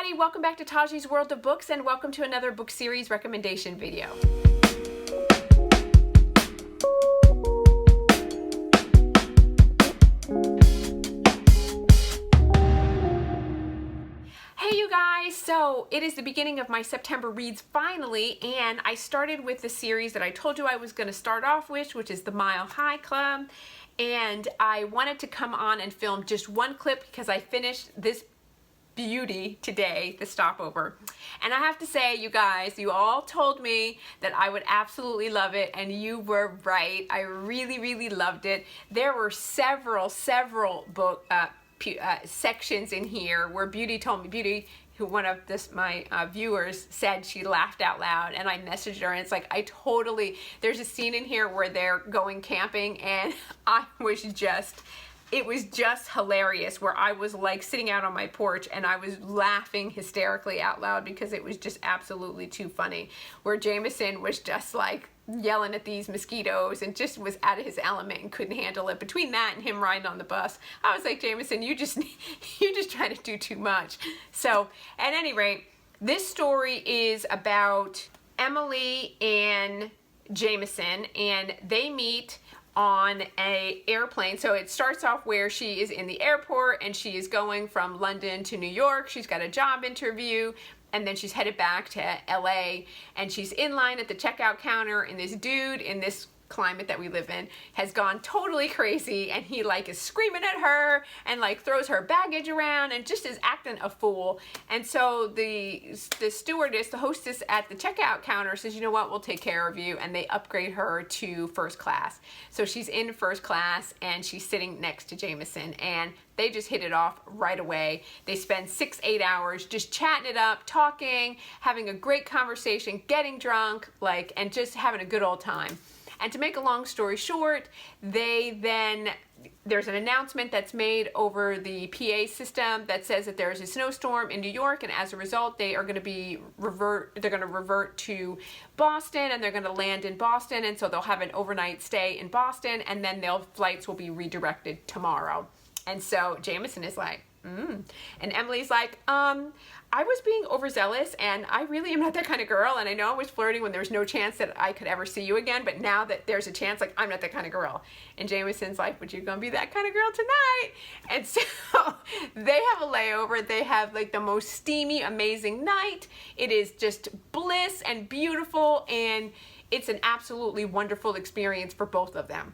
everybody, welcome back to Taji's World of Books and welcome to another book series recommendation video. Hey you guys, so it is the beginning of my September reads finally, and I started with the series that I told you I was going to start off with, which is the Mile High Club, and I wanted to come on and film just one clip because I finished this beauty today, the Stopover. And I have to say, you guys, you all told me that I would absolutely love it, and you were right. I really loved it. There were several book sections in here where Beauty told me, Beauty, who one of my viewers said she laughed out loud, and I messaged her, and it's like, there's a scene in here where they're going camping, and it was just hilarious, where I was like sitting out on my porch and I was laughing hysterically out loud because it was just absolutely too funny, where Jameson was just like yelling at these mosquitoes and just was out of his element and couldn't handle it. Between that and him riding on the bus, I was like, Jameson, you just trying to do too much. So at any rate, this story is about Emily and Jameson, and they meet on a airplane. So it starts off where she is in the airport and she is going from London to New York. She's got a job interview, and then she's headed back to LA, and she's in line at the checkout counter, and this dude in this climate that we live in has gone totally crazy, and he like is screaming at her and like throws her baggage around and just is acting a fool. And so the stewardess, the hostess at the checkout counter, says, you know what, we'll take care of you, and they upgrade her to first class. So she's in first class and she's sitting next to Jameson, and they just hit it off right away. They spend 6-8 hours just chatting it up, talking, having a great conversation, getting drunk, like, and just having a good old time. And to make a long story short, there's an announcement that's made over the PA system that says that there's a snowstorm in New York, and as a result, they are going to revert to Boston, and they're going to land in Boston, and so they'll have an overnight stay in Boston, and then their flights will be redirected tomorrow. And so Jameson is like, and Emily's like, I was being overzealous, and I really am not that kind of girl, and I know I was flirting when there was no chance that I could ever see you again, but now that there's a chance, like, I'm not that kind of girl. And Jameson's like, but you're gonna be that kind of girl tonight. And so they have a layover. They have like the most steamy, amazing night. It is just bliss and beautiful, and it's an absolutely wonderful experience for both of them.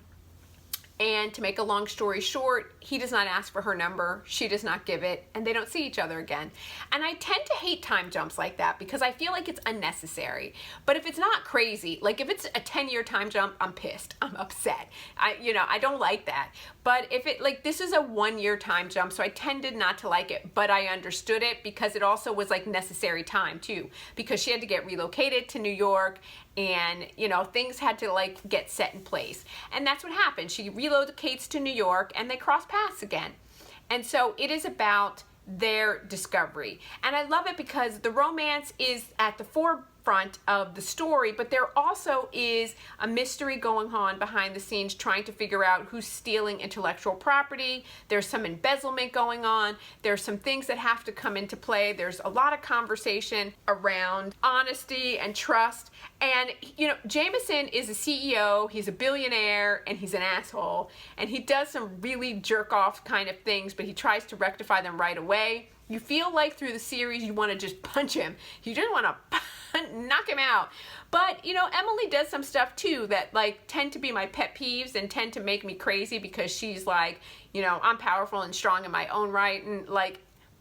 And to make a long story short, he does not ask for her number, she does not give it, and they don't see each other again. And I tend to hate time jumps like that because I feel like it's unnecessary. But if it's not crazy, like if it's a 10-year time jump, I'm pissed, I'm upset. I don't like that. But if this is a 1-year time jump, so I tended not to like it, but I understood it because it also was like necessary time too, because she had to get relocated to New York, and things had to like get set in place. And that's what happened. She relocates to New York and they cross paths again. And so it is about their discovery. And I love it because the romance is at the forefront of the story, but there also is a mystery going on behind the scenes trying to figure out who's stealing intellectual property. There's some embezzlement going on. There's some things that have to come into play. There's a lot of conversation around honesty and trust. And Jameson is a CEO, he's a billionaire, and he's an asshole, and he does some really jerk off kind of things, but he tries to rectify them right away. You feel like through the series you want to just punch him. You just want to knock him out. But Emily does some stuff too that like tend to be my pet peeves and tend to make me crazy, because she's like, I'm powerful and strong in my own right, and like,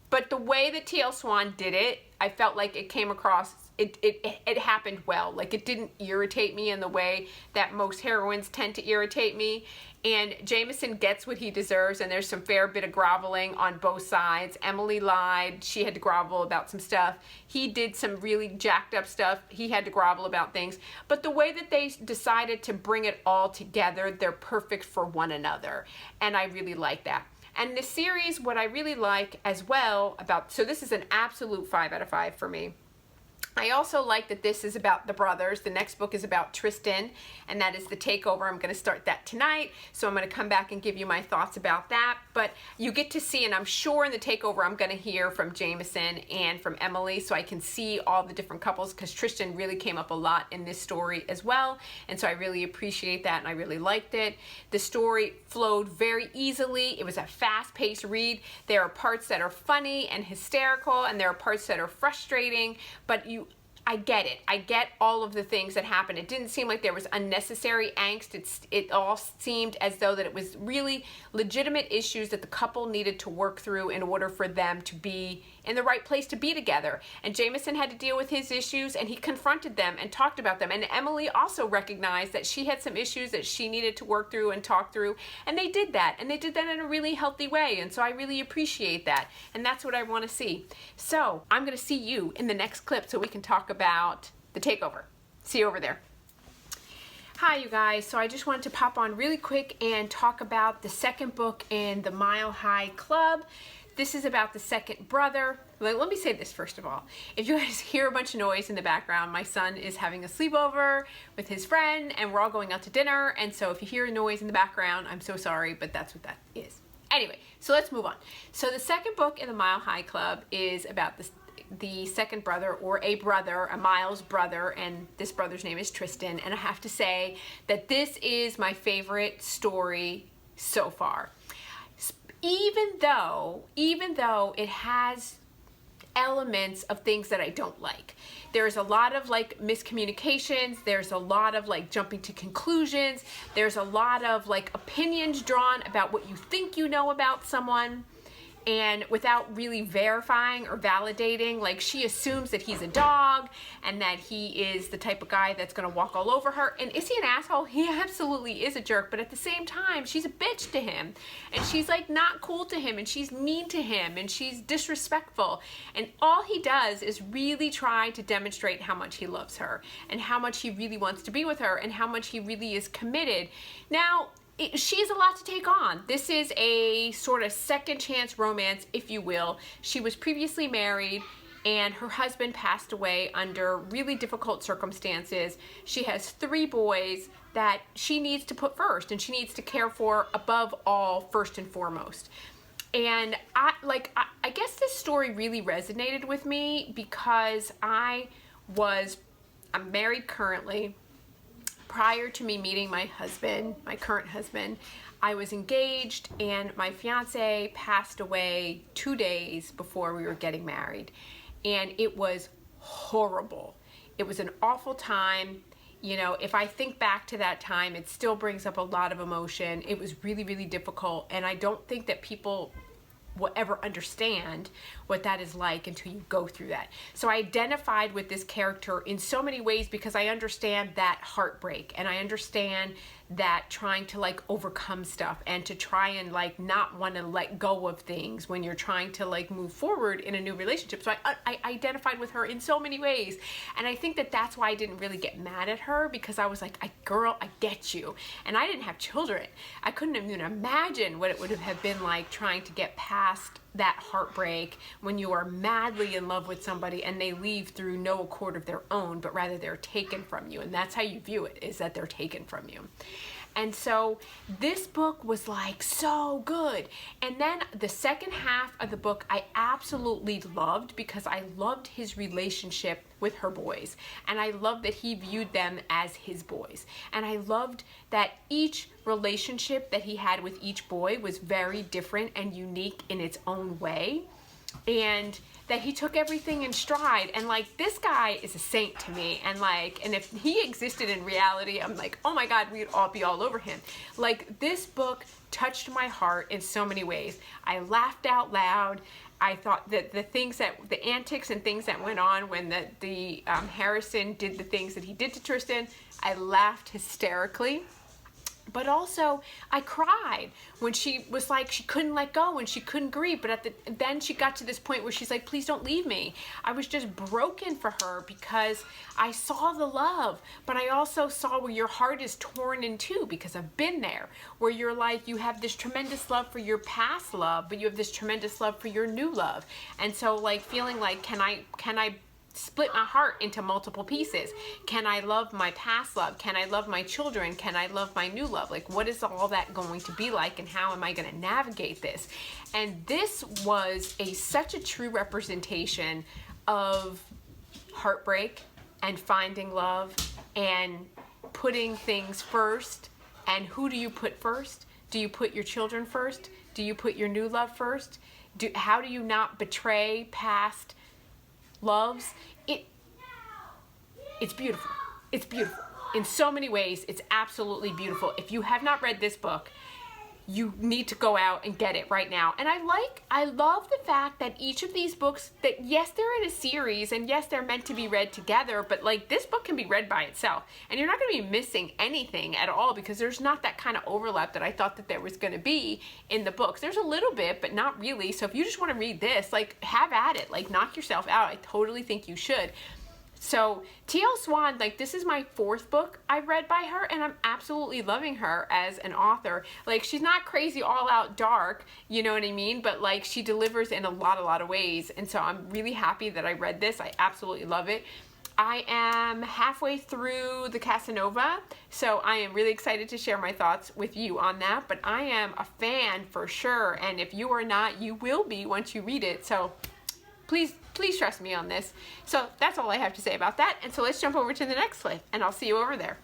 but the way that T.L. Swan did it, I felt like it came across, it happened well. Like, it didn't irritate me in the way that most heroines tend to irritate me. And Jameson gets what he deserves, and there's some fair bit of groveling on both sides. Emily lied. She had to grovel about some stuff. He did some really jacked up stuff. He had to grovel about things. But the way that they decided to bring it all together, they're perfect for one another. And I really like that. And the series, what I really like as well so this is an absolute 5 out of 5 for me. I also like that this is about the brothers. The next book is about Tristan, and that is The Takeover. I'm going to start that tonight, so I'm going to come back and give you my thoughts about that. But you get to see, and I'm sure in The Takeover I'm going to hear from Jameson and from Emily, so I can see all the different couples, because Tristan really came up a lot in this story as well, and so I really appreciate that, and I really liked it. The story flowed very easily. It was a fast-paced read. There are parts that are funny and hysterical, and there are parts that are frustrating, but I get it. I get all of the things that happened. It didn't seem like there was unnecessary angst. It all seemed as though that it was really legitimate issues that the couple needed to work through in order for them to be in the right place to be together. And Jameson had to deal with his issues, and he confronted them and talked about them. And Emily also recognized that she had some issues that she needed to work through and talk through, and they did that. And they did that in a really healthy way, and so I really appreciate that. And that's what I want to see. So I'm going to see you in the next clip so we can talk about The Takeover. See you over there. Hi, you guys. So I just wanted to pop on really quick and talk about the second book in the Mile High Club. This is about the second brother. Let me say this first of all. If you guys hear a bunch of noise in the background, my son is having a sleepover with his friend, and we're all going out to dinner. And so if you hear a noise in the background, I'm so sorry, but that's what that is. Anyway, so let's move on. So the second book in the Mile High Club is about the second brother, or a brother, a Miles brother, and this brother's name is Tristan. And I have to say that this is my favorite story so far. Even though it has elements of things that I don't like. There's a lot of like miscommunications, there's a lot of like jumping to conclusions, there's a lot of like opinions drawn about what you think you know about someone, and without really verifying or validating. Like, she assumes that he's a dog and that he is the type of guy that's gonna walk all over her. And is he an asshole? He absolutely is a jerk, but at the same time, she's a bitch to him. And she's like not cool to him, and she's mean to him, and she's disrespectful. And all he does is really try to demonstrate how much he loves her, and how much he really wants to be with her, and how much he really is committed. Now, she's a lot to take on. This is a sort of second chance romance, if you will. She was previously married, and her husband passed away under really difficult circumstances. She has 3 boys that she needs to put first, and she needs to care for above all, first and foremost. And I guess this story really resonated with me because I'm married currently. Prior to me meeting my husband, my current husband, I was engaged, and my fiance passed away 2 days before we were getting married. And it was horrible. It was an awful time. You know, if I think back to that time, it still brings up a lot of emotion. It was really, really difficult. And I don't think that people will ever understand what that is like until you go through that. So I identified with this character in so many ways because I understand that heartbreak, and I understand that trying to like overcome stuff and to try and like not want to let go of things when you're trying to like move forward in a new relationship. So I identified with her in so many ways, and I think that that's why I didn't really get mad at her, because I was like, girl, I get you. And I didn't have children. I couldn't even imagine what it would have been like trying to get past that heartbreak when you are madly in love with somebody and they leave through no accord of their own, but rather they're taken from you. And that's how you view it, is that they're taken from you. And so this book was like so good. And then the second half of the book I absolutely loved, because I loved his relationship with her boys. And I loved that he viewed them as his boys. And I loved that each relationship that he had with each boy was very different and unique in its own way. And that he took everything in stride. And like, this guy is a saint to me. And like, and if he existed in reality, I'm like, oh my God, we'd all be all over him. Like, this book touched my heart in so many ways. I laughed out loud. I thought that the antics and things that went on when Harrison did the things that he did to Tristan, I laughed hysterically. But also, I cried when she was like, she couldn't let go and she couldn't grieve. But then she got to this point where she's like, please don't leave me. I was just broken for her because I saw the love, but I also saw where your heart is torn in two, because I've been there, where you're like, you have this tremendous love for your past love, but you have this tremendous love for your new love. And so like feeling like, can I split my heart into multiple pieces. Can I love my past love? Can I love my children? Can I love my new love? Like, what is all that going to be like, and how am I going to navigate this? And this was such a true representation of heartbreak and finding love and putting things first. And who do you put first? Do you put your children first? Do you put your new love first? How do you not betray past loves? It's beautiful. It's beautiful. In so many ways, it's absolutely beautiful. If you have not read this book, you need to go out and get it right now. And I love the fact that each of these books, that yes, they're in a series, and yes, they're meant to be read together, but like, this book can be read by itself, and you're not going to be missing anything at all, because there's not that kind of overlap that I thought that there was going to be in the books. There's a little bit, but not really. So if you just want to read this, like, have at it, like, knock yourself out. I totally think you should. So T.L. Swan, like, this is my 4th book I've read by her, and I'm absolutely loving her as an author. Like, she's not crazy all out dark, you know what I mean? But like, she delivers in a lot of ways. And so I'm really happy that I read this. I absolutely love it. I am halfway through the Casanova, so I am really excited to share my thoughts with you on that. But I am a fan for sure, and if you are not, you will be once you read it. So please trust me on this. So that's all I have to say about that. And so let's jump over to the next clip, and I'll see you over there.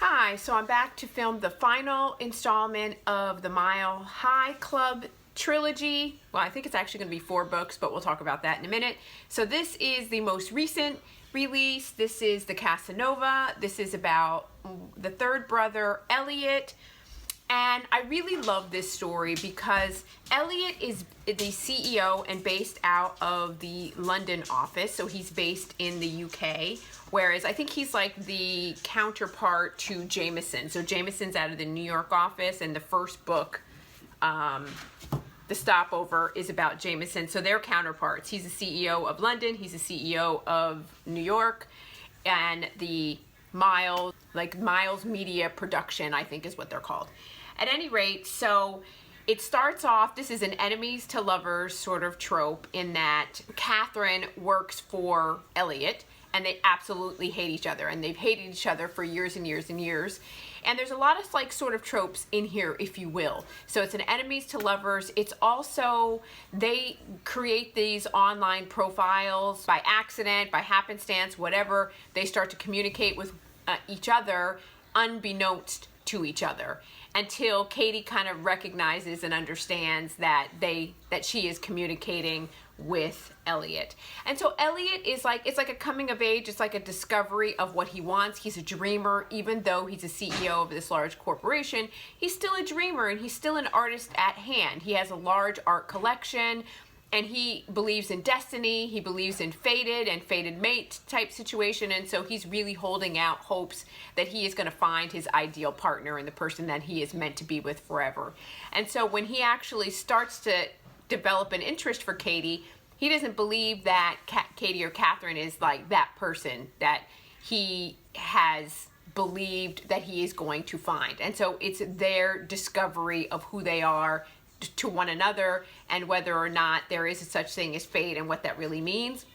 Hi, so I'm back to film the final installment of the Mile High Club trilogy. Well, I think it's actually going to be 4 books, but we'll talk about that in a minute. So this is the most recent release. This is the Casanova. This is about the 3rd brother, Elliot. And I really love this story because Elliot is the CEO and based out of the London office. So he's based in the UK, whereas I think he's like the counterpart to Jameson. So Jameson's out of the New York office, and the first book, The Stopover, is about Jameson. So they're counterparts. He's the CEO of London. He's the CEO of New York. And the Miles Media Production, I think is what they're called. At any rate, so it starts off, this is an enemies to lovers sort of trope, in that Catherine works for Elliot, and they absolutely hate each other, and they've hated each other for years and years and years. And there's a lot of like sort of tropes in here, if you will. So it's an enemies to lovers. It's also, they create these online profiles by accident, by happenstance, whatever. They start to communicate with each other unbeknownst to each other, until Katie kind of recognizes and understands that she is communicating with Elliot. And so Elliot is like, it's like a coming of age. It's like a discovery of what he wants. He's a dreamer. Even though he's a CEO of this large corporation, he's still a dreamer, and he's still an artist at hand. He has a large art collection, and he believes in destiny. He believes in fated and fated mate type situation. And so he's really holding out hopes that he is going to find his ideal partner and the person that he is meant to be with forever. And so when he actually starts to develop an interest for Katie, he doesn't believe that Katie or Catherine is like that person that he has believed that he is going to find. And so it's their discovery of who they are to one another, and whether or not there is a such thing as fate and what that really means.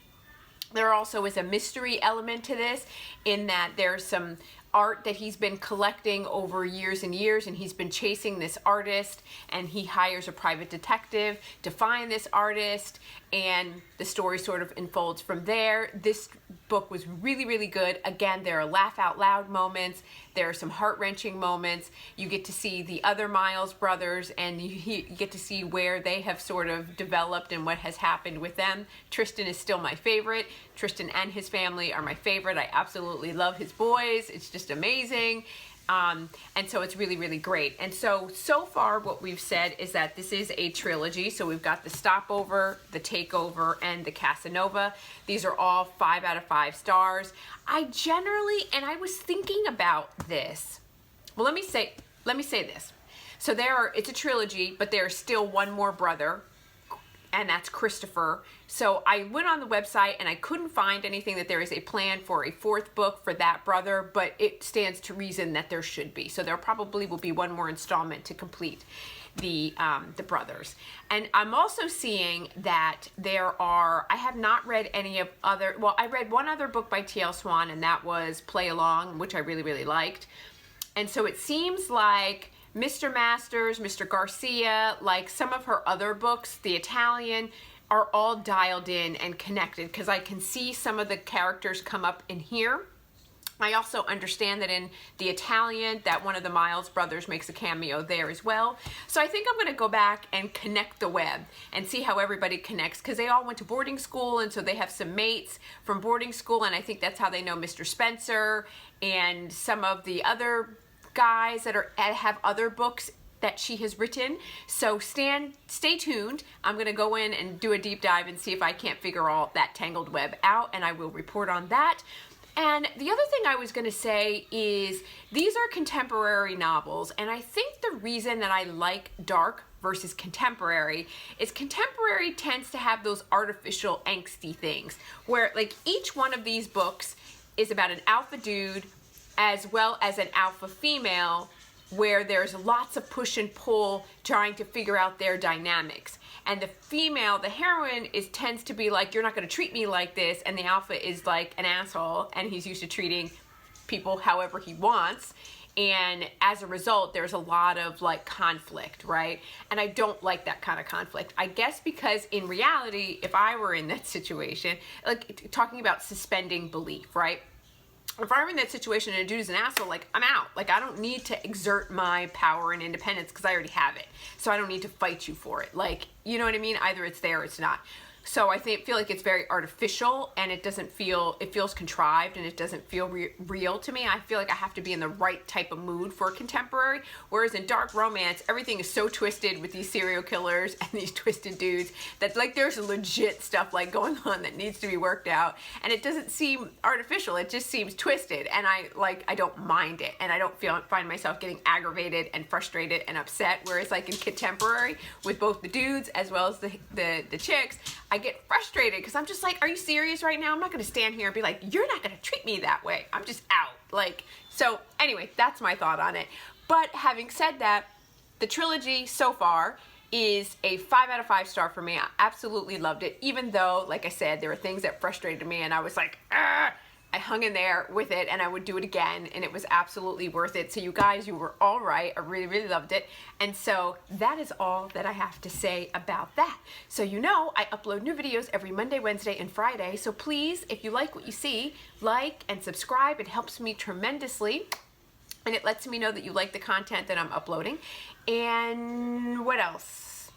There also is a mystery element to this, in that there's some art that he's been collecting over years and years, and he's been chasing this artist, and he hires a private detective to find this artist, and the story sort of unfolds from there. This book was really, really good. Again, there are laugh out loud moments. There are some heart-wrenching moments. You get to see the other Miles brothers, and you get to see where they have sort of developed and what has happened with them. Tristan is still my favorite. Tristan and his family are my favorite. I absolutely love his boys. It's just amazing. And so it's really, really great. And so far what we've said is that this is a trilogy. So we've got the Stopover, the Takeover, and the Casanova. These are all 5 out of 5 stars. I was thinking about this. Well, let me say this. So it's a trilogy, but there's still one more brother, and that's Christopher. So I went on the website and I couldn't find anything that there is a plan for a 4th book for that brother, but it stands to reason that there should be. So there probably will be one more installment to complete. the brothers. And I'm also seeing that I have not read any of other, well, I read one other book by T.L. Swan, and that was Play Along, which I really, really liked. And so it seems like Mr. Masters, Mr. Garcia, like some of her other books, The Italian, are all dialed in and connected, because I can see some of the characters come up in here. I also understand that in The Italian, that one of the Miles brothers makes a cameo there as well. So I think I'm going to go back and connect the web and see how everybody connects, because they all went to boarding school, and so they have some mates from boarding school, and I think that's how they know Mr. Spencer and some of the other guys that have other books that she has written. So stay tuned. I'm going to go in and do a deep dive and see if I can't figure all that tangled web out, and I will report on that. And the other thing I was going to say is these are contemporary novels, and I think the reason that I like dark versus contemporary is contemporary tends to have those artificial angsty things where like each one of these books is about an alpha dude as well as an alpha female, where there's lots of push and pull trying to figure out their dynamics. And the female, the heroine, tends to be like, you're not going to treat me like this, and the alpha is like an asshole, and he's used to treating people however he wants. And as a result, there's a lot of like conflict, right? And I don't like that kind of conflict. I guess because in reality, if I were in that situation, like talking about suspending belief, right? If I'm in that situation and a dude is an asshole, like, I'm out. Like, I don't need to exert my power and independence because I already have it. So I don't need to fight you for it. Like, you know what I mean? Either it's there or it's not. So I feel like it's very artificial, and it feels contrived, and it doesn't feel real to me. I feel like I have to be in the right type of mood for contemporary, whereas in dark romance, everything is so twisted with these serial killers and these twisted dudes that like there's legit stuff like going on that needs to be worked out, and it doesn't seem artificial. It just seems twisted, and I don't mind it, and I don't find myself getting aggravated and frustrated and upset, whereas like in contemporary with both the dudes as well as the chicks, I get frustrated because I'm just like, are you serious right now? I'm not going to stand here and be like, you're not going to treat me that way. I'm just out. Like, so anyway, that's my thought on it. But having said that, the trilogy so far is a 5 out of 5 star for me. I absolutely loved it, even though, like I said, there were things that frustrated me, and I was like, ah! I hung in there with it, and I would do it again, and it was absolutely worth it. So you guys, you were all right. I really, really loved it. And so that is all that I have to say about that. So you know I upload new videos every Monday, Wednesday, and Friday. So please, if you like what you see, like and subscribe. It helps me tremendously, and it lets me know that you like the content that I'm uploading. And what else?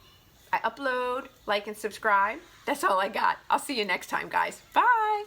I upload, like, and subscribe. That's all I got. I'll see you next time, guys. Bye!